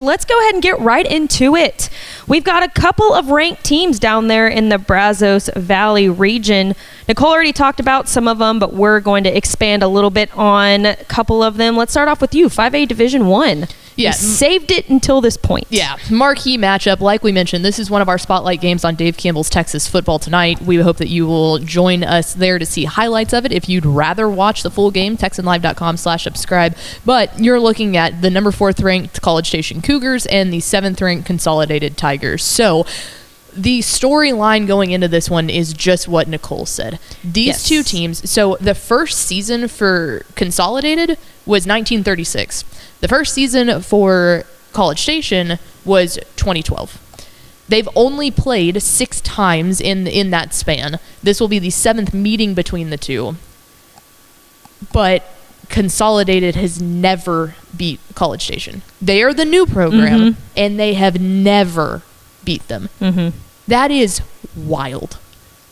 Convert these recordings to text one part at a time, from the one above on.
Let's go ahead and get right into it. We've got a couple of ranked teams down there in the Brazos Valley region. Nicole already talked about some of them, but we're going to expand a little bit on a couple of them. Let's start off with you, 5A Division 1. Yeah. You saved it until this point. Yeah, marquee matchup. Like we mentioned, this is one of our spotlight games on Dave Campbell's Texas Football Tonight. We hope that you will join us there to see highlights of it. If you'd rather watch the full game, TexanLive.com/subscribe. But you're looking at the number 4th ranked College Station Cougars and the 7th ranked Consolidated Tigers. So the storyline going into this one is just what Nicole said. These two teams, so the first season for Consolidated was 1936. The first season for College Station was 2012. They've only played 6 times in that span. This will be the 7th meeting between the two. But Consolidated has never beat College Station. They are the new program, and they have never beat them. That is wild.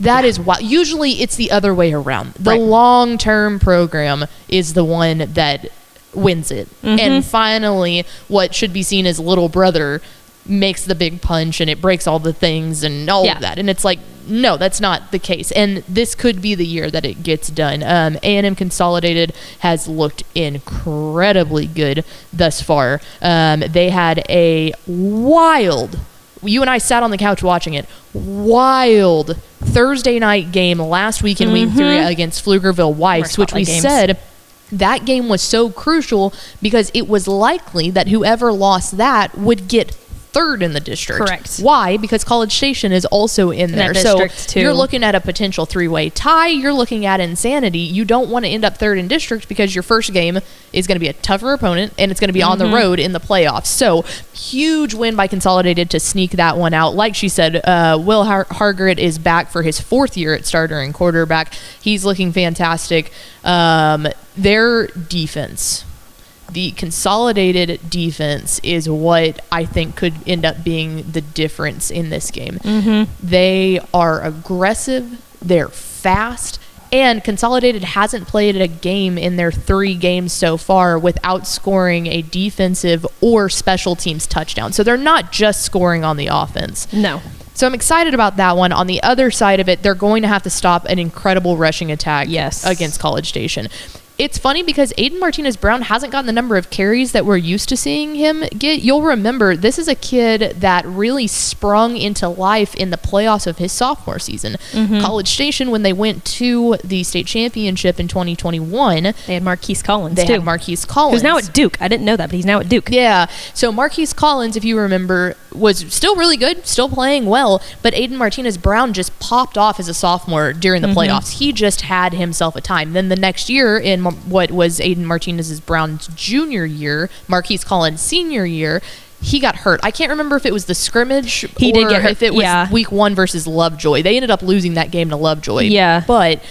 That is wild. Usually it's the other way around. The long-term program is the one that wins it. And finally, what should be seen as little brother makes the big punch, and it breaks all the things and all of that. And it's like, no, that's not the case. And this could be the year that it gets done. A&M Consolidated has looked incredibly good thus far. They had a wild, you and I sat on the couch watching it, wild Thursday night game last week in Week 3 against Pflugerville-Weiss, which we said that game was so crucial because it was likely that whoever lost that would get 3rd in the district. Correct. Why? Because College Station is also in there. So too. You're looking at a potential 3-way tie. You're looking at insanity. You don't want to end up 3rd in district because your first game is going to be a tougher opponent, and it's going to be on the road in the playoffs. So huge win by Consolidated to sneak that one out. Like she said, Will Hargret is back for his 4th year at starter and quarterback. He's looking fantastic. Their defense, the Consolidated defense, is what I think could end up being the difference in this game. They are aggressive, they're fast, and Consolidated hasn't played a game in their 3 games so far without scoring a defensive or special teams touchdown. So they're not just scoring on the offense. No. So I'm excited about that one. On the other side of it, they're going to have to stop an incredible rushing attack against College Station. It's funny because Aiden Martinez-Brown hasn't gotten the number of carries that we're used to seeing him get. You'll remember, this is a kid that really sprung into life in the playoffs of his sophomore season. College Station, when they went to the state championship in 2021, they had Marquise Collins, They had Marquise Collins. Who's now at Duke. I didn't know that, but he's now at Duke. Yeah. So Marquise Collins, if you remember, was still really good, still playing well, but Aiden Martinez-Brown just popped off as a sophomore during the playoffs. He just had himself a time. Then the next year, in what was Aiden Martinez-Brown's junior year, Marquise Collins' senior year, he got hurt. I can't remember if it was the scrimmage he did get hurt. If it was week 1 versus Lovejoy. They ended up losing that game to Lovejoy. Yeah. But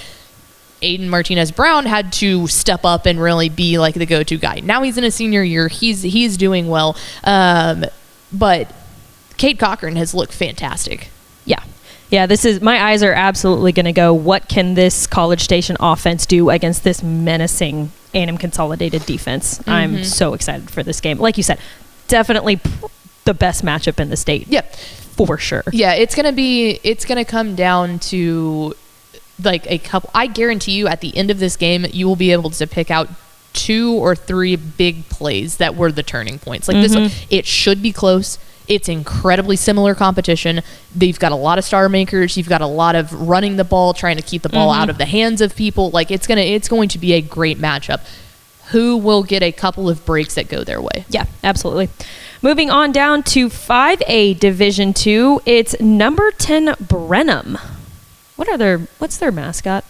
Aiden Martinez-Brown had to step up and really be like the go-to guy. Now he's in his senior year. He's doing well. But Cade Cochran has looked fantastic. Yeah, this is, my eyes are absolutely going to go, what can this College Station offense do against this menacing A&M Consolidated defense? I'm so excited for this game. Like you said, definitely the best matchup in the state. Yep. For sure. Yeah, it's going to come down to like a couple. I guarantee you at the end of this game, you will be able to pick out 2 or 3 big plays that were the turning points. Like this one, it should be close. It's incredibly similar competition. They've got a lot of star makers. You've got a lot of running the ball, trying to keep the ball out of the hands of people. Like it's going to be a great matchup. Who will get a couple of breaks that go their way? Yeah, absolutely. Moving on down to 5A Division 2, it's number 10 Brenham. What's their mascot?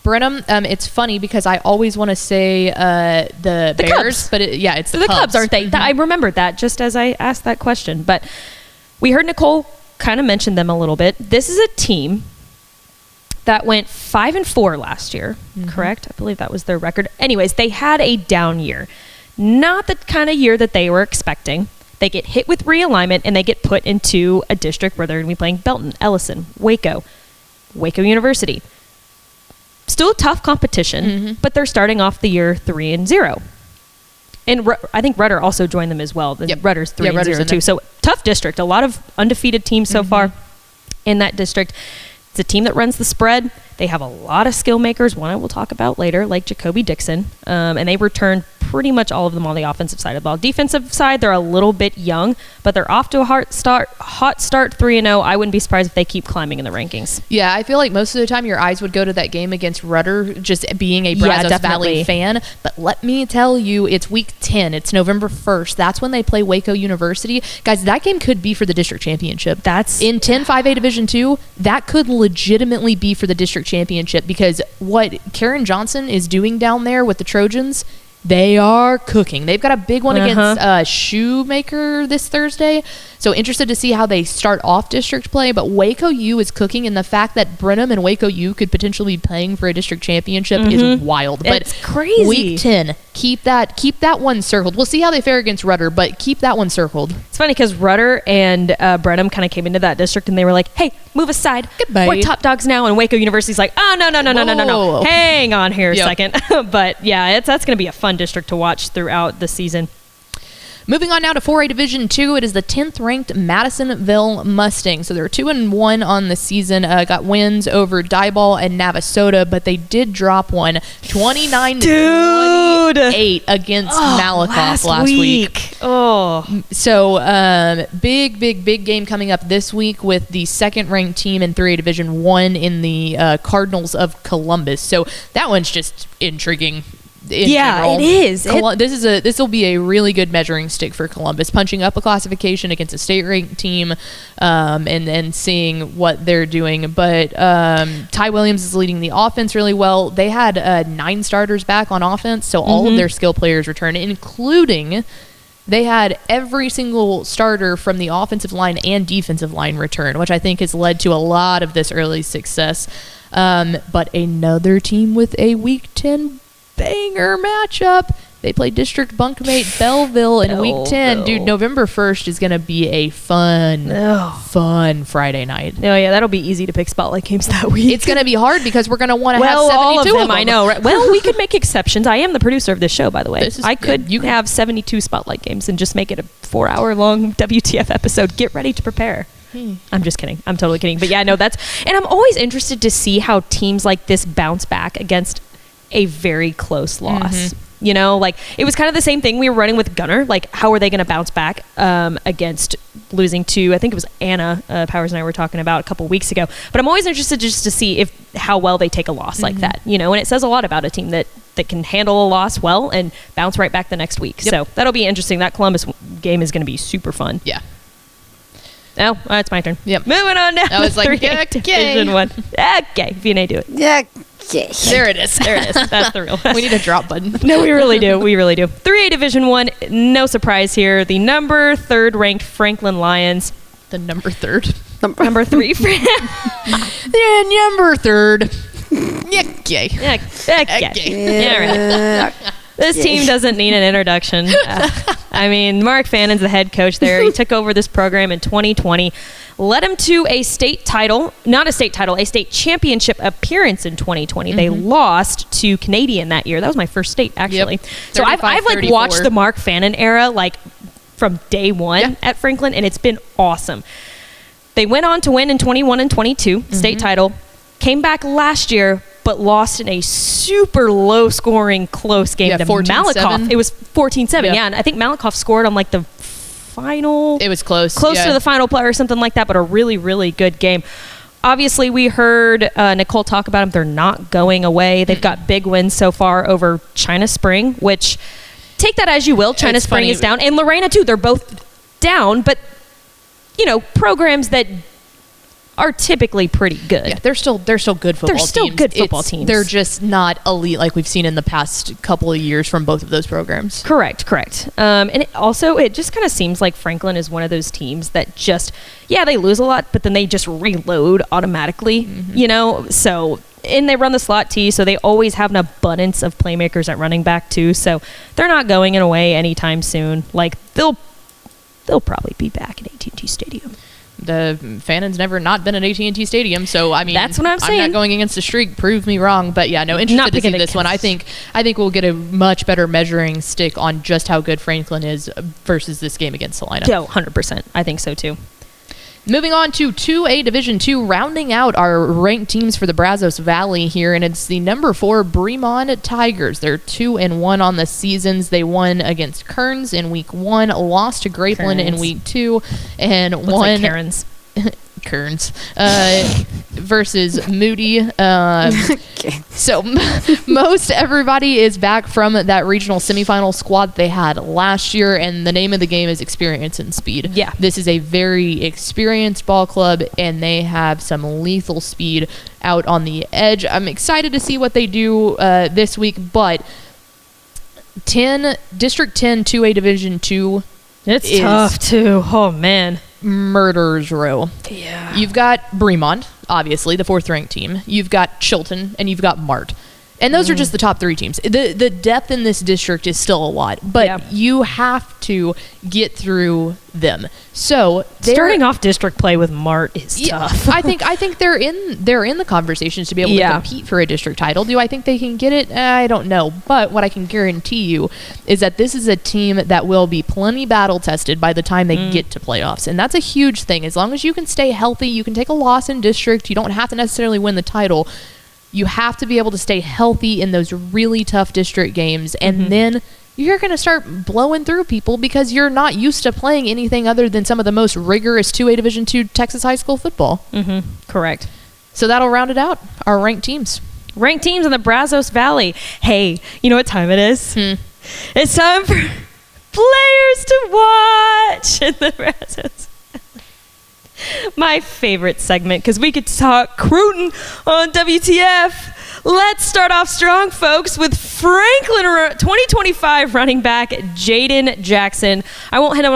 Brenham, it's funny because I always want to say the Bears, Cubs. but it's the Cubs, aren't they? I remembered that just as I asked that question. But we heard Nicole kind of mention them a little bit. This is a team that went 5-4 last year, correct? I believe that was their record. Anyways, they had a down year. Not the kind of year that they were expecting. They get hit with realignment, and they get put into a district where they're going to be playing Belton, Ellison, Waco University. Still a tough competition, but they're starting off the year 3-0. And I think Rudder also joined them as well. Rudder's 3-0 too. So tough district. A lot of undefeated teams so far in that district. It's a team that runs the spread. They have a lot of skill makers, one I will talk about later, like Jacoby Dixon. And they returned pretty much all of them on the offensive side of the ball. Defensive side, they're a little bit young, but they're off to a hot start 3-0. I wouldn't be surprised if they keep climbing in the rankings. Yeah, I feel like most of the time your eyes would go to that game against Rudder, just being a Brazos Valley fan. But let me tell you, it's week 10. It's November 1st. That's when they play Waco University. Guys, that game could be for the district championship. That's in 10-5A Division 2. That could legitimately be for the district championship, because what Karen Johnson is doing down there with the Trojans, they are cooking. They've got a big one against Shoemaker this Thursday. So interested to see how they start off district play. But Waco U is cooking, and the fact that Brenham and Waco U could potentially be playing for a district championship is wild. But it's crazy. Week 10, keep that one circled. We'll see how they fare against Rudder, but keep that one circled. It's funny because Rudder and Brenham kind of came into that district, and they were like, "Hey, move aside. Goodbye. We're top dogs now." And Waco University's like, "Oh no. Hang on here a second." But yeah, that's going to be a fun district to watch throughout the season. Moving on now to 4A Division 2, it is the 10th ranked Madisonville Mustangs. So they're 2-1 on the season. Got wins over Diboll and Navasota, but they did drop one 29-28 against Malakoff last week. So big game coming up this week with the second ranked team in 3A Division 1 in the Cardinals of Columbus. So that one's just intriguing. It is. This will be a really good measuring stick for Columbus, punching up a classification against a state ranked team, and seeing what they're doing. But Ty Williams is leading the offense really well. They had 9 starters back on offense, so all of their skill players returned, including they had every single starter from the offensive line and defensive line return, which I think has led to a lot of this early success. But another team with a Week 10 banger matchup. They play district bunkmate Belleville in Week 10. Dude, November 1st is going to be a fun Friday night. Oh, yeah, that'll be easy to pick spotlight games that week. It's going to be hard because we're going to want to have 72 all of them. I know. Right? Well, we could make exceptions. I am the producer of this show, by the way. You can have 72 spotlight games and just make it a 4-hour-long WTF episode. Get ready to prepare. I'm just kidding. I'm totally kidding. But yeah, no, and I'm always interested to see how teams like this bounce back against a very close loss. You know, like it was kind of the same thing we were running with Gunner. Like, how are they going to bounce back against losing to, I think it was Anna Powers and I were talking about a couple weeks ago. But I'm always interested just to see how well they take a loss like that, you know, and it says a lot about a team that can handle a loss well and bounce right back the next week. So that'll be interesting. That Columbus game is going to be super fun. Yeah. Oh, it's my turn. Yep. Moving on down. I was like, Division 1. Okay, VNA, do it. Yeah. There it is. That's the real one. We need a drop button. No, we really do. 3A Division 1, no surprise here. The number 3rd ranked Franklin Lions. The number 3rd. Number 3. The number 3rd. Okay. All right. This team doesn't need an introduction. I mean, Mark Fannon's the head coach there. He took over this program in 2020, led him to a state championship appearance in 2020. They lost to Canadian that year. That was my first state, actually. So I've like watched the Mark Fannon era like from day one at Franklin, and it's been awesome. They went on to win in 21 and 22, state title. Came back last year, but lost in a super low-scoring, close game to Malakoff. It was 14-7, and I think Malakoff scored on like the final. It was close to the final play or something like that, but a really, really good game. Obviously, we heard Nicole talk about them. They're not going away. They've got big wins so far over China Spring, which take that as you will. China Spring is down, and Lorena too. They're both down, but you know, programs that are typically pretty good. Yeah, they're still good football teams. They're still good football teams. They're just not elite like we've seen in the past couple of years from both of those programs. Correct. And it just kind of seems like Franklin is one of those teams that just, they lose a lot, but then they just reload automatically, you know? So, and they run the slot T, so they always have an abundance of playmakers at running back too. So they're not going away anytime soon. Like, they'll they'll probably be back at AT&T Stadium. The Fannon's never not been at AT&T Stadium, so I mean, that's what I'm saying. I'm not going against a streak. Prove me wrong, but yeah, no, interested to see this one. I think we'll get a much better measuring stick on just how good Franklin is versus this game against Salina. Yeah, 100%. I think so too. Moving on to 2A Division II, rounding out our ranked teams for the Brazos Valley here, and it's the number 4 Bremond Tigers. They're 2-1 on the seasons. They won against Kearns in week 1, lost to Grapeland in week 2, and Looks won like Karen's. Kearns versus Moody. Okay. So most everybody is back from that regional semifinal squad they had last year, and the name of the game is experience and speed. Yeah. This is a very experienced ball club, and they have some lethal speed out on the edge. I'm excited to see what they do this week, but District 10 2A Division 2 It's tough too. Oh man. Murderers row. Yeah. You've got Bremond, obviously, the 4th ranked team. You've got Chilton, and you've got Mart. And those are just the top 3 teams. The depth in this district is still a lot, but you have to get through them. So starting off district play with Mart is tough. I think they're in the conversations to be able to compete for a district title. Do I think they can get it? I don't know. But what I can guarantee you is that this is a team that will be plenty battle tested by the time they get to playoffs. And that's a huge thing. As long as you can stay healthy, you can take a loss in district. You don't have to necessarily win the title. You have to be able to stay healthy in those really tough district games. And then you're going to start blowing through people because you're not used to playing anything other than some of the most rigorous 2A Division II Texas high school football. Correct. So that'll round it out, our ranked teams. Ranked teams in the Brazos Valley. Hey, you know what time it is? It's time for players to watch in the Brazos. My favorite segment, because we could talk Cruton on WTF. Let's start off strong, folks, with Franklin 2025 running back Jaden Jackson. I won't hit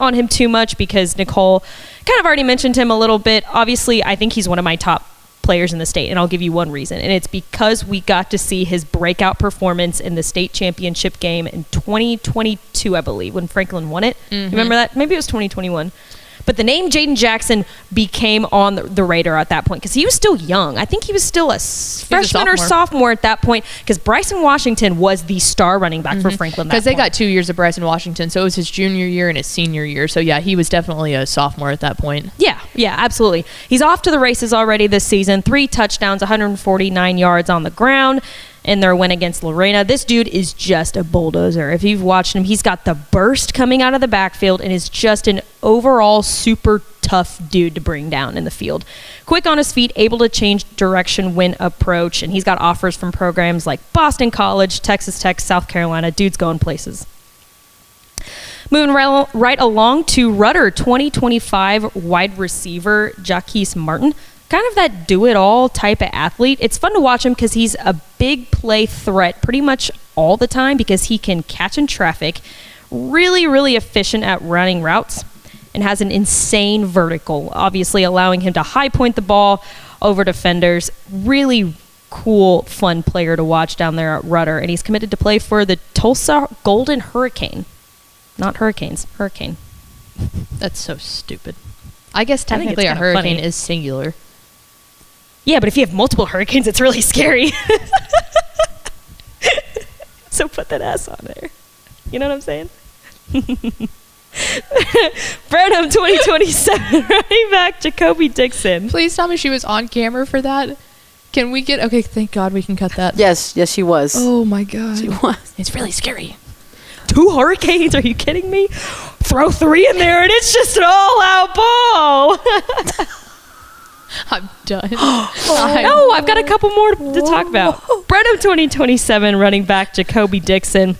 on him too much because Nicole kind of already mentioned him a little bit. Obviously, I think he's one of my top players in the state, and I'll give you one reason, and it's because we got to see his breakout performance in the state championship game in 2022, I believe, when Franklin won it. You remember that? Maybe it was 2021. But the name Jaden Jackson became on the radar at that point because he was still young. I think he was still a freshman or sophomore at that point because Bryson Washington was the star running back for Franklin. Because they got 2 years of Bryson Washington, so it was his junior year and his senior year. So, yeah, he was definitely a sophomore at that point. Yeah, absolutely. He's off to the races already this season. 3 touchdowns, 149 yards on the ground in their win against Lorena. This dude is just a bulldozer. If you've watched him, he's got the burst coming out of the backfield and is just an overall super tough dude to bring down in the field. Quick on his feet, able to change direction when approach, and he's got offers from programs like Boston College, Texas Tech, South Carolina. Dude's going places. Moving right along to Rudder 2025 wide receiver Jaquise Martin. Kind of that do-it-all type of athlete. It's fun to watch him because he's a big play threat pretty much all the time because he can catch in traffic, really, really efficient at running routes, and has an insane vertical, obviously allowing him to high point the ball over defenders. Really cool, fun player to watch down there at Rudder, and he's committed to play for the Tulsa Golden Hurricane. Not Hurricanes, Hurricane. That's so stupid. I guess technically a hurricane is singular. Yeah, but if you have multiple hurricanes, it's really scary. So put that S on there. You know what I'm saying? Burnham 2027 running back Jacoby Dixon. Please tell me she was on camera for that. Can we get... Okay, thank God we can cut that. Yes, she was. Oh, my God. She was. It's really scary. 2 hurricanes? Are you kidding me? Throw 3 in there and it's just an all-out ball. I'm done. No, I've got a couple more to talk about. Brenham 2027 running back Jacoby Dixon.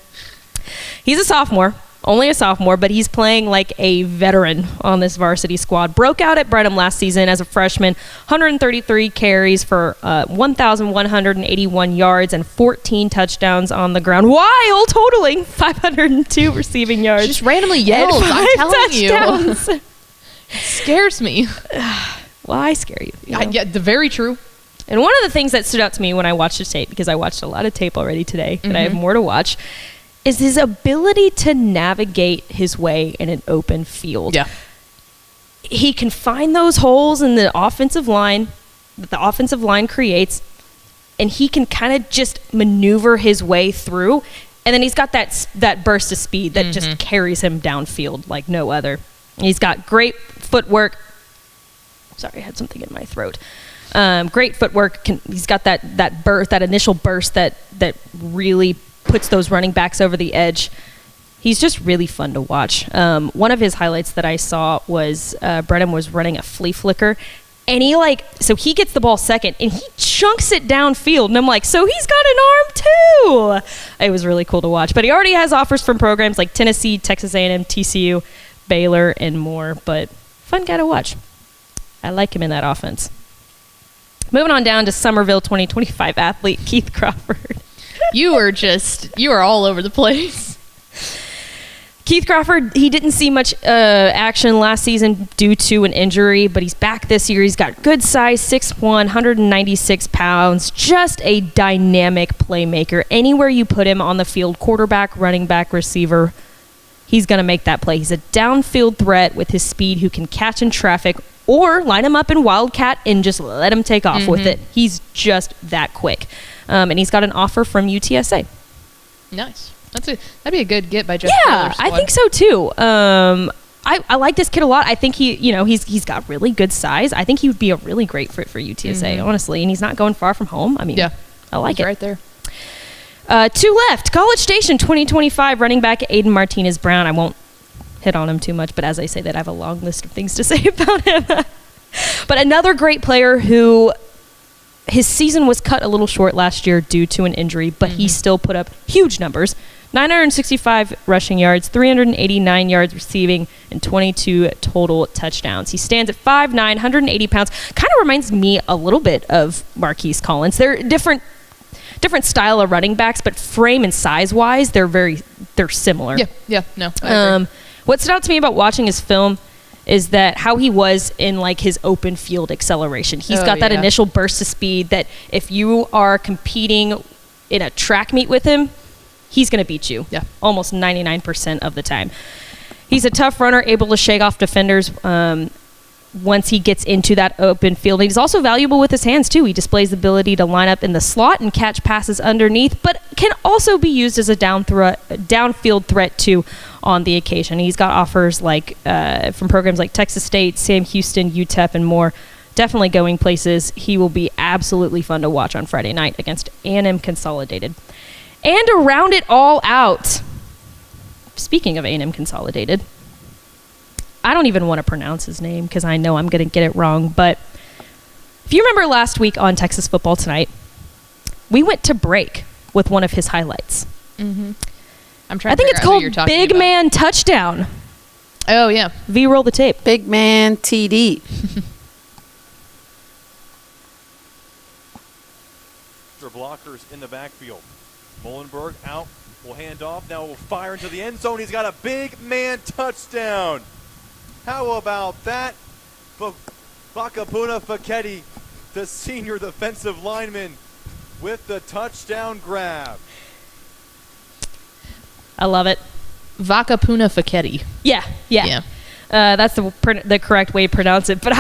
He's a sophomore, only a sophomore, but he's playing like a veteran on this varsity squad. Broke out at Brenham last season as a freshman, 133 carries for 1,181 yards and 14 touchdowns on the ground, while totaling 502 receiving yards. Just randomly yells, I'm telling touchdowns. you. It scares me. Well, I scare you. Yeah, very true. And one of the things that stood out to me when I watched the tape, because I watched a lot of tape already today, and I have more to watch, is his ability to navigate his way in an open field. Yeah. He can find those holes in the offensive line that the offensive line creates, and he can kind of just maneuver his way through. And then he's got that burst of speed that just carries him downfield like no other. He's got great footwork. Sorry, I had something in my throat. Great footwork. He's got that burst, that initial burst that really puts those running backs over the edge. He's just really fun to watch. One of his highlights that I saw was Brennan was running a flea flicker, and he gets the ball second, and he chunks it downfield, and I'm like, so he's got an arm too. It was really cool to watch. But he already has offers from programs like Tennessee, Texas A&M, TCU, Baylor, and more. But fun guy to watch. I like him in that offense. Moving on down to Somerville 2025 athlete Keith Crawford. You are all over the place. Keith Crawford, he didn't see much action last season due to an injury, but he's back this year. He's got good size, 6'1", 196 pounds, just a dynamic playmaker. Anywhere you put him on the field, quarterback, running back, receiver, he's going to make that play. He's a downfield threat with his speed who can catch in traffic or line him up in Wildcat and just let him take off with it. He's just that quick. And he's got an offer from UTSA. Nice. That'd be a good get by Jeff. Yeah, I think so too. I like this kid a lot. I think he's got really good size. I think he would be a really great fit for UTSA, honestly. And he's not going far from home. I mean, yeah, I like it. Right there. Two left. College Station 2025 running back Aiden Martinez-Brown. I won't hit on him too much, but as I say that, I have a long list of things to say about him. But another great player who his season was cut a little short last year due to an injury, but he still put up huge numbers. 965 rushing yards, 389 yards receiving, and 22 total touchdowns. He stands at 5'9", 180 pounds. Kind of reminds me a little bit of Marquise Collins. They're different style of running backs, but frame and size-wise, they're similar. Yeah, no, I agree. What stood out to me about watching his film is that how he was in like his open field acceleration. He's got that initial burst of speed that if you are competing in a track meet with him, he's going to beat you almost 99% of the time. He's a tough runner, able to shake off defenders once he gets into that open field. He's also valuable with his hands, too. He displays the ability to line up in the slot and catch passes underneath, but can also be used as a downfield threat, too, on the occasion. He's got offers like from programs like Texas State, Sam Houston, UTEP, and more. Definitely going places. He will be absolutely fun to watch on Friday night against A&M Consolidated. And to round it all out, speaking of A&M Consolidated, I don't even want to pronounce his name because I know I'm going to get it wrong, but if you remember last week on Texas Football Tonight, we went to break with one of his highlights. I'm trying I think it's called Big Man Touchdown. Oh, yeah. V-roll the tape. Big Man TD. Blockers in the backfield. Mullenberg out, will hand off, now will fire into the end zone. He's got a big man touchdown. How about that? Vakapuna Faketi, the senior defensive lineman, with the touchdown grab. I love it. Vakapuna Faketi. Yeah. That's the correct way to pronounce it. But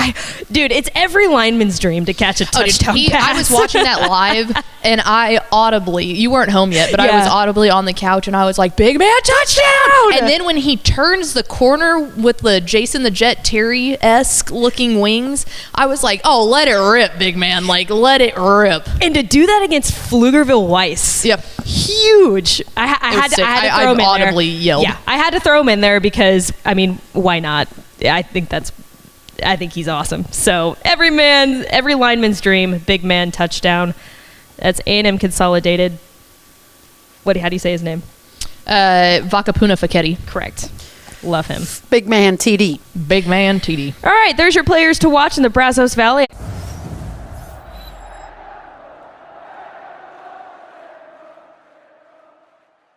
it's every lineman's dream to catch a touchdown pass. I was watching that live, and I audibly, you weren't home yet, but I was audibly on the couch, and I was like, big man touchdown! And then when he turns the corner with the Jason the Jet Terry-esque looking wings, I was like, oh, let it rip, big man. Like, let it rip. And to do that against Pflugerville Weiss. Yep. Huge. I had to throw him in there. I audibly yelled. Yeah, I had to throw him in there because, I mean, why not? I think he's awesome. So every lineman's dream, big man touchdown. That's A&M Consolidated. How do you say his name? Vakapuna Faketi. Correct. Love him. Big Man TD. Big man TD. All right, there's your players to watch in the Brazos Valley.